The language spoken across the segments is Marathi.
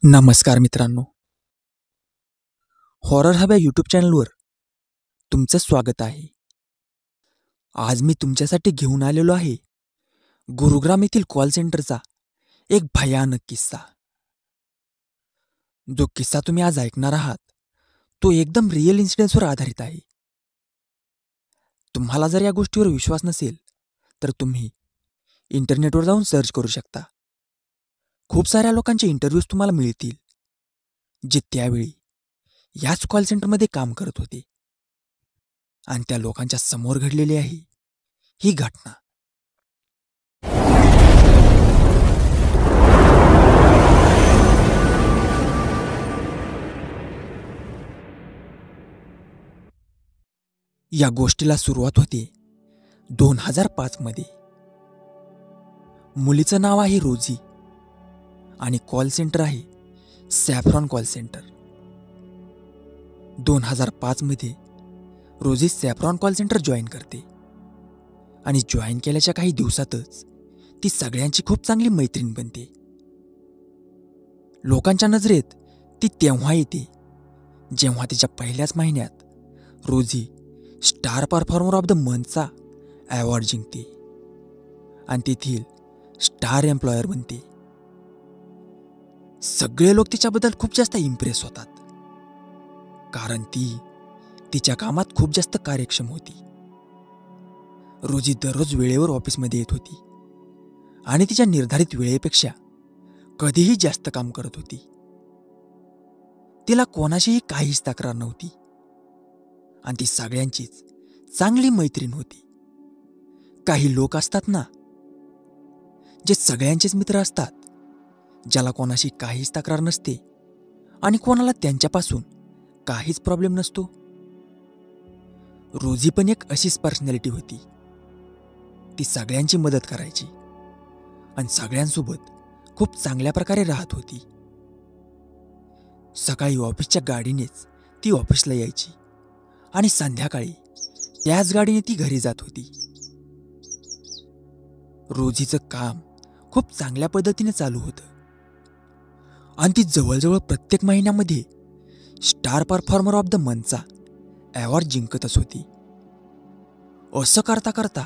नमस्कार मित्रांनो, हॉरर हब या यूट्यूब चॅनलवर तुमचं स्वागत आहे. आज मी तुमच्यासाठी घेऊन आलेलो आहे गुरुग्राम येथील कॉल सेंटरचा एक भयानक किस्सा. जो किस्सा तुम्ही आज ऐकणार आहात तो एकदम रिअल इन्सिडेंट्सवर आधारित आहे. तुम्हाला जर या गोष्टीवर विश्वास नसेल तर तुम्ही इंटरनेटवर जाऊन सर्च करू शकता. खूप साऱ्या लोकांचे इंटरव्ह्यूज तुम्हाला मिळतील जे त्यावेळी याच कॉल सेंटरमध्ये काम करत होते आणि त्या लोकांच्या समोर घडलेली आहे ही घटना. या गोष्टीला सुरुवात होते 2005 मध्ये. मुलीचं नाव आहे रोजी आणि कॉल सेंटर आहे सॅफ्रॉन कॉल सेंटर. 2005 मध्ये रोजी सॅफ्रॉन कॉल सेंटर जॉईन करते आणि जॉईन केल्याच्या काही दिवसातच ती सगळ्यांची खूप चांगली मैत्रीण बनते. लोकांच्या नजरेत ती तेव्हा येते जेव्हा तिच्या पहिल्याच महिन्यात रोजी स्टार परफॉर्मर ऑफ द मंथचा अवॉर्ड जिंकते आणि तेथील स्टार एम्प्लॉयर बनते. सगळे लोक तिच्याबद्दल खूप जास्त इम्प्रेस होतात कारण ती तिच्या कामात खूप जास्त कार्यक्षम होती. रोजी दररोज वेळेवर ऑफिसमध्ये येत होती आणि तिच्या निर्धारित वेळेपेक्षा कधीही जास्त काम करत होती. तिला कोणाशीही काहीच तक्रार नव्हती आणि ती सगळ्यांचीच चांगली मैत्रीण होती. काही लोक असतात ना जे सगळ्यांचेच मित्र असतात, ज्याला कोणाशी काहीच तक्रार नसते आणि कोणाला त्यांच्यापासून काहीच प्रॉब्लेम नसतो. रोजी पण एक अशीच पर्सनॅलिटी होती. ती सगळ्यांची मदत करायची आणि सगळ्यांसोबत खूप चांगल्या प्रकारे राहत होती. सकाळी ऑफिसच्या गाडीनेच ती ऑफिसला यायची आणि संध्याकाळी त्याच गाडीने ती घरी जात होती. रोजीचं काम खूप चांगल्या पद्धतीने चालू होतं आणि ती जवळजवळ प्रत्येक महिन्यामध्ये स्टार परफॉर्मर ऑफ द मंथचा अवॉर्ड जिंकतच होती. असं करता करता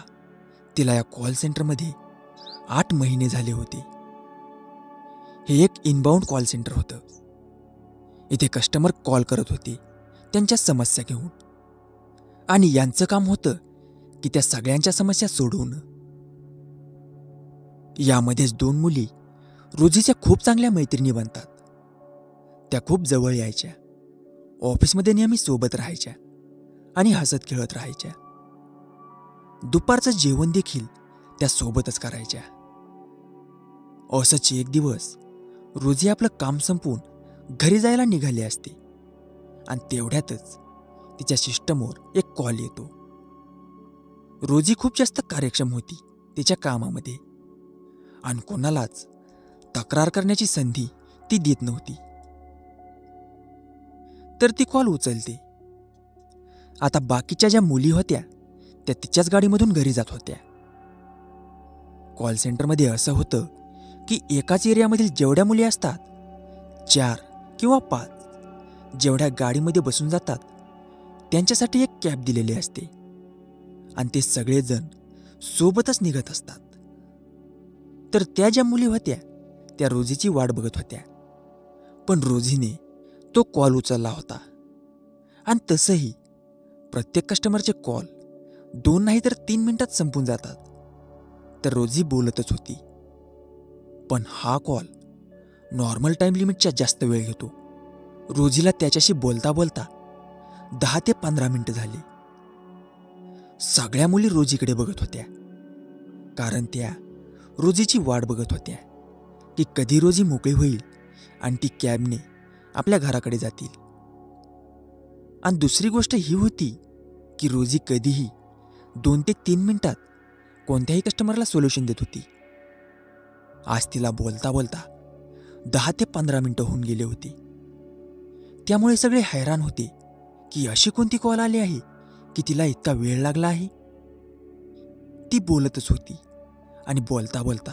तिला या कॉल सेंटरमध्ये 8 महिने झाले होते. हे एक इनबाउंड कॉल सेंटर होतं. इथे कस्टमर कॉल करत होते त्यांच्या समस्या घेऊन आणि यांचं काम होतं की त्या सगळ्यांच्या समस्या सोडवणं. यामध्येच 2 मुली रोजीच्या खूप चांगल्या मैत्रिणी बनतात. त्या खूप जवळ यायच्या, ऑफिसमध्ये नेहमी सोबत राहायच्या आणि हसत खेळत राहायच्या. दुपारचं जेवण देखील त्या सोबतच करायच्या. असंच एक दिवस रोजी आपलं काम संपवून घरी जायला निघाली असते आणि तेवढ्यातच तिच्या सिस्टमवर एक कॉल येतो. रोजी खूप जास्त कार्यक्षम होती तिच्या कामामध्ये आणि कोणालाच तक्रार करण्याची संधी ती देत नव्हती. तर ती कॉल उचलते. आता बाकीच्या ज्या मुली होत्या त्या तिच्याच गाडीमधून घरी जात होत्या. कॉल सेंटरमध्ये असं होतं की एकाच एरियामधील जेवढ्या मुली असतात 4 किंवा 5 जेवढ्या गाडीमध्ये बसून जातात त्यांच्यासाठी एक कॅब दिलेली असते आणि ते सगळेजण सोबतच निघत असतात. तर त्या ज्या मुली होत्या त्या रोजीची वाट बघत होत्या, पण रोजीने तो कॉल उचलला होता. आणि तसंही प्रत्येक कस्टमरचे कॉल 2 नाही तर 3 मिनिटात संपून जातात. तर रोजी बोलतच होती, पण हा कॉल नॉर्मल टाइम लिमिटच्या जास्त वेळ घेतो. रोजीला त्याच्याशी बोलता बोलता 10 ते 15 मिनिटं झाली. सगळ्या मुली रोजीकडे बघत होत्या कारण त्या रोजीची वाट बघत होत्या की कधी रोजी मोकळी होईल आणि ती कॅबने आपल्या घराकडे जातील. आणि दुसरी गोष्ट ही होती की रोजी कधीही 2 ते 3 मिनिटात कोणत्याही कस्टमरला सोल्युशन देत होती. आज तिला बोलता बोलता 10 ते 15 मिनिटं होऊन गेले होते. त्यामुळे सगळे हैराण होते की अशी कोणती कॉल आली आहे की तिला इतका वेळ लागला आहे. ती बोलतच होती आणि बोलता बोलता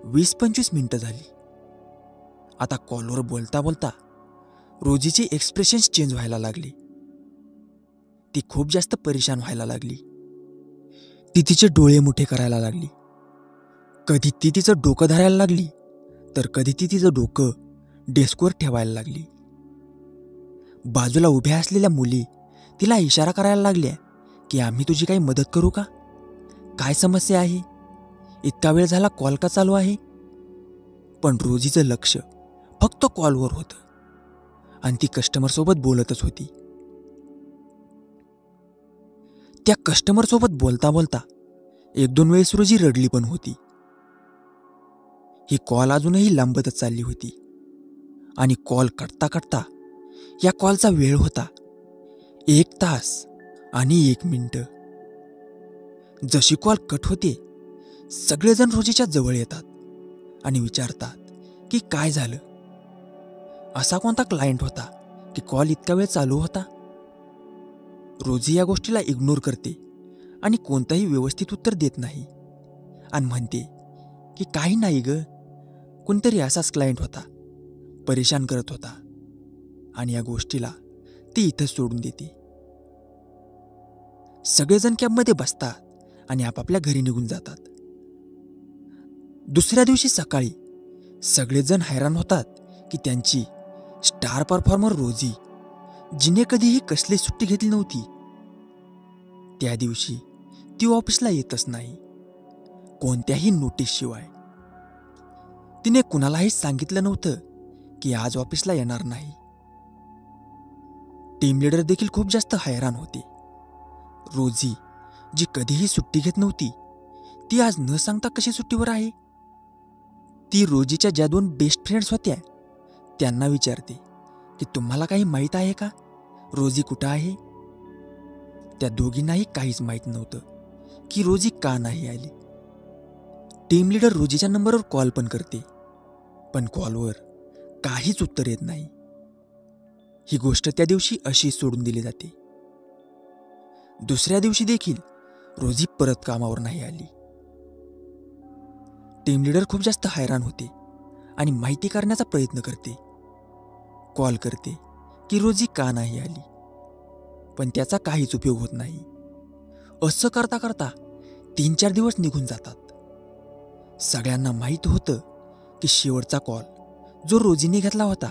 20-25 मिनिटं झाली आता कॉलवर बोलता बोलता रोजीची एक्सप्रेशन्स चेंज व्हायला लागली. ती खूप जास्त परेशान व्हायला लागली. ती तिचे डोळे मोठे करायला लागली. कधी ती तिचं डोकं धरायला लागली, तर कधी ती तिचं डोकं डेस्कवर ठेवायला लागली. बाजूला उभ्या असलेल्या मुली तिला इशारा करायला लागल्या की आम्ही तुझी काही मदत करू का? काय समस्या आहे? इतका वेळ झाला कॉल का चालू आहे? पण रोजीचं लक्ष फक्त कॉलवर होतं आणि ती कस्टमरसोबत बोलतच होती. त्या कस्टमरसोबत बोलता बोलता एक दोन वेळेस रोजी रडली पण होती. ही कॉल अजूनही लांबतच चालली होती आणि कॉल कटता कटता या कॉलचा वेळ होता 1 तास आणि 1 मिनिट. जशी कॉल कट होते, सगळेजण रोजीच्या जवळ येतात आणि विचारतात की काय झालं? असा कोणता क्लायंट होता की कॉल इतका वेळ चालू होता? रोजी या गोष्टीला इग्नोर करते आणि कोणतंही व्यवस्थित उत्तर देत नाही आणि म्हणते की काही नाही ग, कोणतरी असाच क्लायंट होता, परेशान करत होता, आणि या गोष्टीला ती इथंच सोडून देते. सगळेजण कॅबमध्ये बसतात आणि आपापल्या घरी निघून जातात. दुसऱ्या दिवशी सकाळी सगळेजण हैराण होतात की त्यांची स्टार परफॉर्मर रोजी, जिने कधीही कसली सुट्टी घेतली नव्हती, त्या दिवशी ती ऑफिसला येतच नाही, कोणत्याही नोटीसशिवाय. तिने कुणालाही सांगितलं नव्हतं की आज ऑफिसला येणार नाही. टीम लीडर देखील खूप जास्त हैराण होते. रोजी, जी कधीही सुट्टी घेत नव्हती, ती आज न सांगता कशी सुट्टीवर आहे? ती रोजीच्या ज्या 2 बेस्ट फ्रेंड्स होत्या त्यांना विचारते की तुम्हाला काही माहीत आहे का, रोजी कुठं आहे? त्या दोघींनाही काहीच माहीत नव्हतं की रोजी का नाही आली. टीम लीडर रोजीच्या नंबरवर कॉल पण करते, पण कॉलवर काहीच उत्तर येत नाही. ही गोष्ट त्या दिवशी अशी सोडून दिली जाते. दुसऱ्या दिवशी देखील रोजी परत कामावर नाही आली. टीम लीडर खूप जास्त हैराण होते आणि माहिती करण्याचा प्रयत्न करते. कॉल करते की रोजी का नाही आली, पण त्याचा काहीच उपयोग होत नाही. असं करता करता 3-4 दिवस निघून जातात. सगळ्यांना माहीत होतं की शेवटचा कॉल जो रोजीने घेतला होता,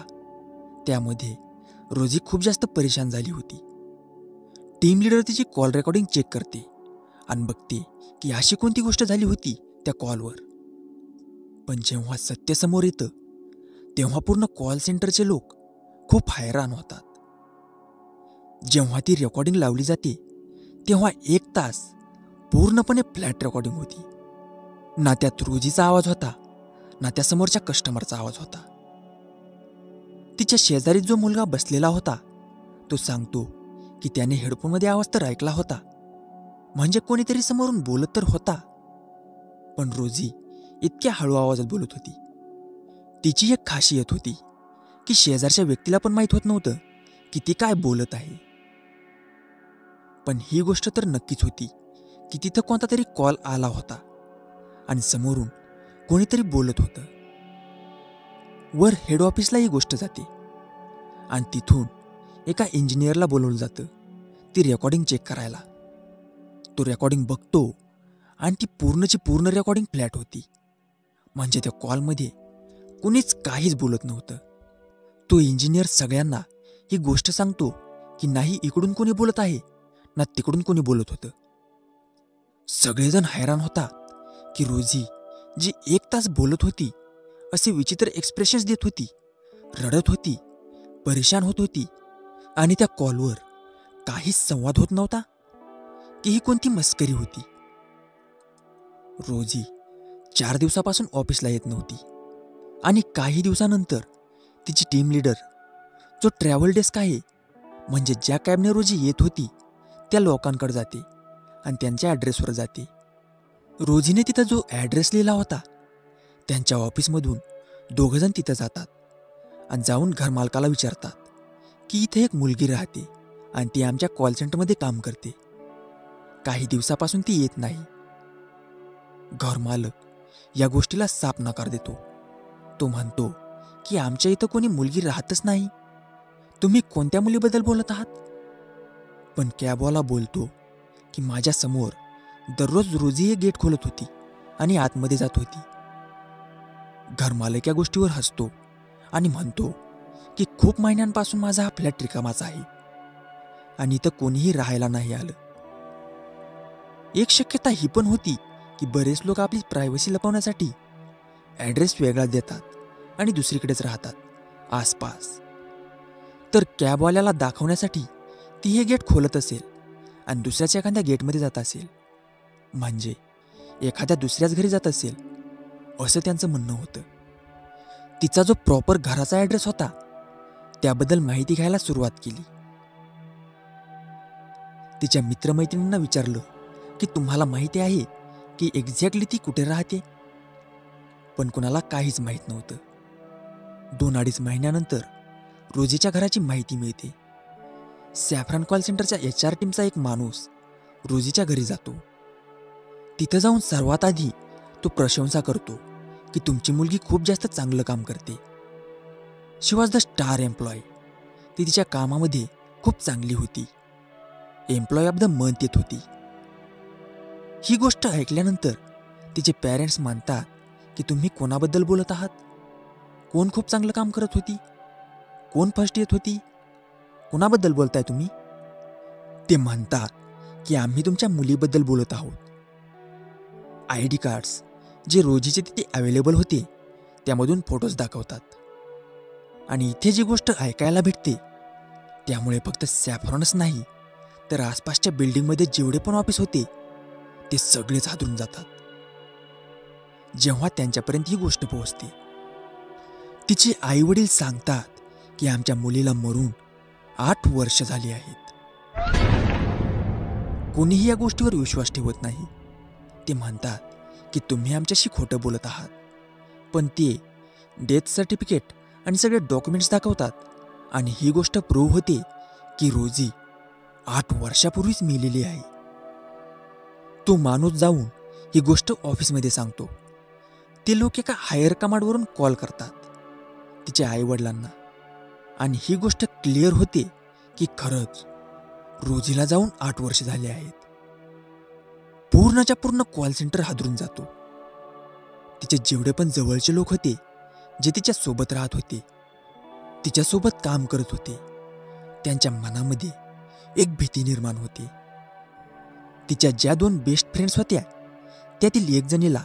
त्यामध्ये रोजी खूप जास्त परेशान झाली होती. टीम लीडर तिची कॉल रेकॉर्डिंग चेक करते आणि बघते की अशी कोणती गोष्ट झाली होती त्या कॉलवर. पण जेव्हा सत्य समोर येतं, तेव्हा पूर्ण कॉल सेंटरचे लोक खूप हैराण होतात. जेव्हा ती रेकॉर्डिंग लावली जाते, तेव्हा 1 तास पूर्णपणे फ्लॅट रेकॉर्डिंग होती. ना त्यात रोजीचा आवाज होता, ना त्या समोरच्या कस्टमरचा आवाज होता. तिच्या शेजारी जो मुलगा बसलेला होता, तो सांगतो की त्याने हेडफोनमध्ये आवाज तर ऐकला होता, म्हणजे कोणीतरी समोरून बोलत तर होता, पण रोजी इतक्या हळू आवाजात बोलत होती. तिची एक खासियत होती की शेजारच्या व्यक्तीला पण माहीत होत नव्हतं की ती काय बोलत आहे. पण ही गोष्ट तर नक्कीच होती की तिथं कोणता तरी कॉल आला होता आणि समोरून कोणीतरी बोलत होतं. वर हेड ऑफिसला ही गोष्ट जाते आणि तिथून एका इंजिनियरला बोलवलं जातं ती रेकॉर्डिंग चेक करायला. तो रेकॉर्डिंग बघतो आणि ती पूर्णची पूर्ण रेकॉर्डिंग फ्लॅट होती, म्हणजे त्या कॉलमध्ये कुणीच काहीच बोलत नव्हतं. तो इंजिनियर सगळ्यांना ही गोष्ट सांगतो की नाही इकडून कोणी बोलत आहे, ना तिकडून कोणी बोलत होतं. सगळेजण हैराण होतात की रोजी, जी 1 तास बोलत होती, असे विचित्र एक्सप्रेशन्स देत होती, रडत होती, परेशान होत होती, आणि त्या कॉलवर काहीच संवाद होत नव्हता, की ही कोणती मस्करी होती. रोजी 4 दिवसापासून ऑफिसला येत नव्हती आणि काही दिवसानंतर तिची टीम लीडर, जो ट्रॅव्हल डेस्क आहे, म्हणजे ज्या कॅबने रोजी येत होती, त्या लोकांकडे जाते आणि त्यांच्या ॲड्रेसवर जाते. रोजीने तिथं जो ॲड्रेस लिहिला होता, त्यांच्या ऑफिसमधून 2 जण तिथं जातात आणि जाऊन घरमालकाला विचारतात की इथे एक मुलगी राहते आणि ती आमच्या कॉल सेंटरमध्ये काम करते, काही दिवसापासून ती येत नाही. घरमालक या गोष्टीला साफ नकार देतो. तो म्हणतो की आमच्या इथं कोणी मुलगी राहतच नाही. तुम्ही कोणत्या मुलीबद्दल बोलत आहात? पण कॅबवाला बोलतो की माझ्या समोर दररोज रोजी हे गेट खोलत होती आणि आतमध्ये जात होती. घरमालक या गोष्टीवर हसतो आणि म्हणतो की खूप महिन्यांपासून माझा हा फ्लॅट रिकामाच आहे आणि इथं कोणीही राहायला नाही आलं. एक शक्यता ही पण होती की बरेच लोक आपली प्रायव्हसी लपवण्यासाठी ॲड्रेस वेगळा देतात आणि दुसरीकडेच राहतात आसपास. तर कॅबवाल्याला दाखवण्यासाठी ती हे गेट खोलत असेल आणि दुसऱ्याच एखाद्या गेटमध्ये जात असेल, म्हणजे एखाद्या दुसऱ्याच घरी जात असेल, असं त्यांचं म्हणणं होतं. तिचा जो प्रॉपर घराचा ॲड्रेस होता त्याबद्दल माहिती घ्यायला सुरुवात केली. तिच्या मित्रमैत्रिणींना विचारलं की तुम्हाला माहिती आहे की एक्झॅक्टली ती कुठे राहते? पण कुणाला काहीच माहीत नव्हतं. 2-2.5 महिन्यानंतर रोजीच्या घराची माहिती मिळते. सॅफ्रॉन कॉल सेंटरच्या HR टीमचा एक माणूस रोजीच्या घरी जातो. तिथं जाऊन सर्वात आधी तो प्रशंसा करतो की तुमची मुलगी खूप जास्त चांगलं काम करते. शी वॉज द स्टार एम्प्लॉय. ती तिच्या कामामध्ये खूप चांगली होती. एम्प्लॉय ऑफ द मंथ येत होती. ही गोष्ट ऐकल्यानंतर तिचे पॅरेंट्स म्हणतात की तुम्ही कोणाबद्दल बोलत आहात? कोण खूप चांगलं काम करत होती? कोण फर्स्ट येत होती? कोणाबद्दल बोलताय तुम्ही? ते म्हणतात की आम्ही तुमच्या मुलीबद्दल बोलत आहोत. ID कार्ड्स जे रोजीचे तिथे अवेलेबल होते त्यामधून फोटोज दाखवतात. आणि इथे जी गोष्ट ऐकायला भेटते त्यामुळे फक्त सॅफ्रॉनच नाही तर आसपासच्या बिल्डिंगमध्ये जेवढे पण ऑफिस होते ते सगळेच हादरून जातात जेव्हा त्यांच्यापर्यंत ही गोष्ट पोहोचते. तिचे आई वडील सांगतात की आमच्या मुलीला मरून 8 वर्ष झाली आहेत. कोणीही या गोष्टीवर विश्वास ठेवत नाही. ते म्हणतात की तुम्ही आमच्याशी खोटं बोलत आहात. पण ते डेथ सर्टिफिकेट आणि सगळे डॉक्युमेंट्स दाखवतात आणि ही गोष्ट प्रूव्ह होते की रोजी 8 वर्षापूर्वीच मेलेली आहे. तो माणूस जाऊन ही गोष्ट ऑफिसमध्ये सांगतो. ते लोक एका हायर कमांडवरून कॉल करतात तिच्या आईवडिलांना आणि ही गोष्ट क्लिअर होते की खरंच रोजीला जाऊन 8 वर्ष झाले आहेत. पूर्णच्या पूर्ण कॉल सेंटर हादरून जातो. तिचे जेवढे पण जवळचे लोक होते जे तिच्या सोबत राहत होते, तिच्यासोबत काम करत होते, त्यांच्या मनामध्ये एक भीती निर्माण होते. तिच्या ज्या 2 बेस्ट फ्रेंड्स होत्या त्यातील एक जणीला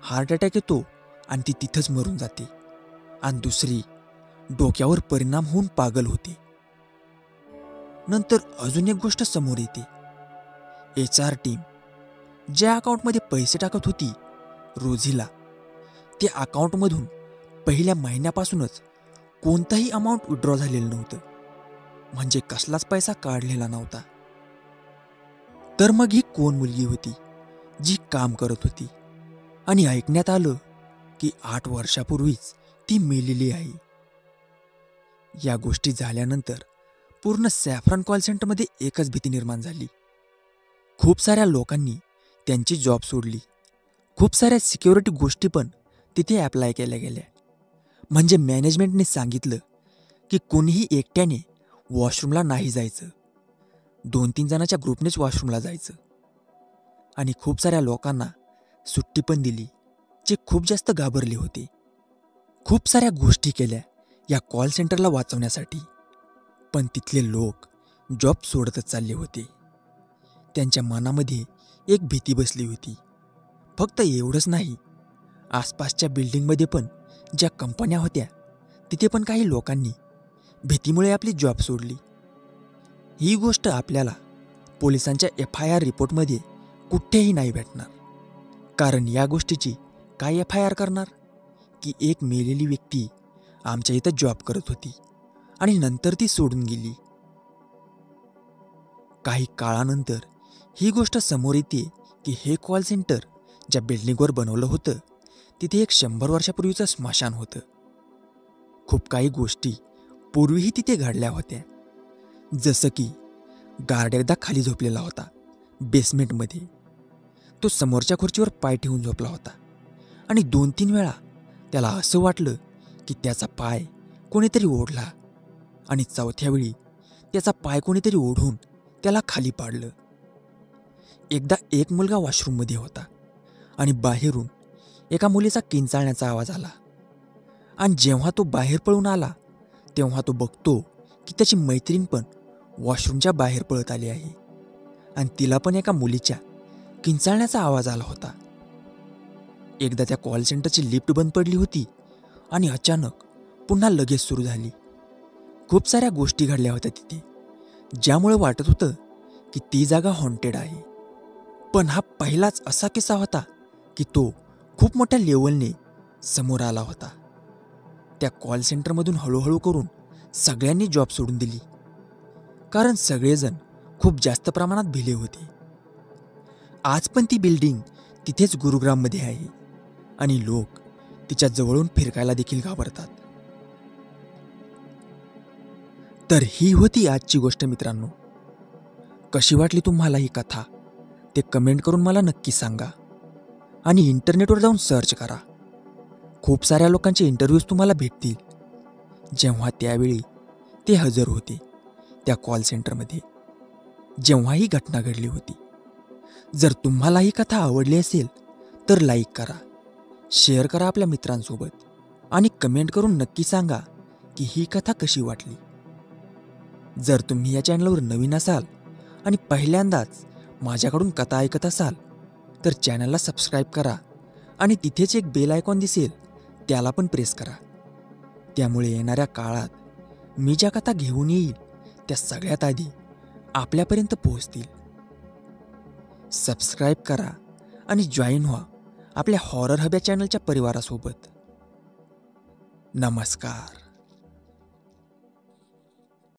हार्ट अटॅक येतो आणि ती तिथंच मरून जाते आणि दुसरी डोक्यावर परिणाम होऊन पागल होते. नंतर अजून एक गोष्ट समोर येते. HR टीम ज्या अकाउंटमध्ये पैसे टाकत होती रोजीला, त्या अकाउंटमधून पहिल्या महिन्यापासूनच कोणताही अमाऊंट विड्रॉ झालेलं नव्हतं, म्हणजे कसलाच पैसा काढलेला नव्हता. तर मग ही कोण मुलगी होती जी काम करत होती आणि ऐकण्यात आलं की 8 वर्षापूर्वीच ती मेलेली आहे. या गोष्टी झाल्यानंतर पूर्ण सॅफ्रॉन कॉल सेंटरमध्ये एकच भीती निर्माण झाली. खूप साऱ्या लोकांनी त्यांची जॉब सोडली. खूप साऱ्या सिक्युरिटी गोष्टी पण तिथे अप्लाय केल्या गेल्या. म्हणजे मॅनेजमेंटने सांगितलं की कोणीही एकट्याने वॉशरूमला नाही जायचं, 2-3 जणांच्या ग्रुपनेच वॉशरूमला जायचं. आणि खूप साऱ्या लोकांना सुट्टी पण दिली जे खूप जास्त घाबरले होते. खूप साऱ्या गोष्टी केल्या या कॉल सेंटरला वाचवण्यासाठी, पण तिथले लोक जॉब सोडतच चालले होते. त्यांच्या मनामध्ये एक भीती बसली होती. फक्त एवढंच नाही, आसपासच्या बिल्डिंगमध्ये पण ज्या कंपन्या होत्या तिथे पण काही लोकांनी भीतीमुळे आपली जॉब सोडली. ही गोष्ट आपल्याला पोलिसांच्या FIR रिपोर्टमध्ये कुठेही नाही भेटणार. कारण या गोष्टीची काय FIR करणार की एक मेलेली व्यक्ती आमच्या इथं जॉब करत होती आणि नंतर ती सोडून गेली. काही काळानंतर ही गोष्ट समोर येते की हे कॉल सेंटर ज्या बिल्डिंगवर बनवलं होतं तिथे एक 100 वर्षापूर्वीचं स्मशान होतं. खूप काही गोष्टी पूर्वीही तिथे घडल्या होत्या. जसं की गार्ड एकदा खाली झोपलेला होता बेसमेंटमध्ये. तो समोरच्या खुर्चीवर पाय ठेवून झोपला होता आणि 2-3 वेळा त्याला असं वाटलं की की त्याचा पाय कोणीतरी ओढला आणि चौथ्या वेळी त्याचा पाय कोणीतरी ओढून त्याला खाली पाडलं. एकदा एक मुलगा वॉशरूममध्ये होता आणि बाहेरून एका मुलीचा किंचाळण्याचा आवाज आला. आणि जेव्हा तो बाहेर पळून आला तेव्हा तो बघतो की त्याची मैत्रीण पण वॉशरूमच्या बाहेर पळत आली आहे आणि तिला पण एका मुलीच्या किंचाळण्याचा आवाज आला होता. एकदा त्या कॉल सेंटरची लिफ्ट बंद पडली होती आणि अचानक पुन्हा लगेच सुरू झाली. खूप साऱ्या गोष्टी घडल्या होत्या तिथे, ज्यामुळे वाटत होतं की ती जागा हॉन्टेड आहे. पण हा पहिलाच असा किस्सा होता की तो खूप मोठ्या लेवलने समोर आला होता. त्या कॉल सेंटरमधून हळूहळू करून सगळ्यांनी जॉब सोडून दिली, कारण सगळेजण खूप जास्त प्रमाणात भिले होते. आज पण ती बिल्डिंग तिथेच गुरुग्राममध्ये आहे आणि लोक तिच्या जवळून फिरकायला देखील घाबरतात. तर ही होती आजची गोष्ट मित्रांनो. कशी वाटली तुम्हाला ही कथा ते कमेंट करून मला नक्की सांगा. आणि इंटरनेटवर जाऊन सर्च करा. खूप साऱ्या लोकांचे इंटरव्ह्यूज तुम्हाला भेटतील जेव्हा त्यावेळी ते हजर होते त्या कॉल सेंटरमध्ये, जेव्हा ही घटना घडली होती. जर तुम्हाला ही कथा आवडली असेल तर लाईक करा, शेअर करा आपल्या मित्रांसोबत आणि कमेंट करून नक्की सांगा की ही कथा कशी वाटली. जर तुम्ही या चॅनलवर नवीन असाल आणि पहिल्यांदाच माझ्याकडून कथा ऐकत असाल तर चॅनलला सबस्क्राईब करा आणि तिथेच एक बेल आयकॉन दिसेल त्याला पण प्रेस करा. त्यामुळे येणाऱ्या काळात मी ज्या कथा घेऊन येईल त्या सगळ्यात आधी आपल्यापर्यंत पोहोचतील. सबस्क्राईब करा आणि जॉईन व्हा आपल्या हॉरर हब या चॅनलच्या परिवारासोबत. नमस्कार.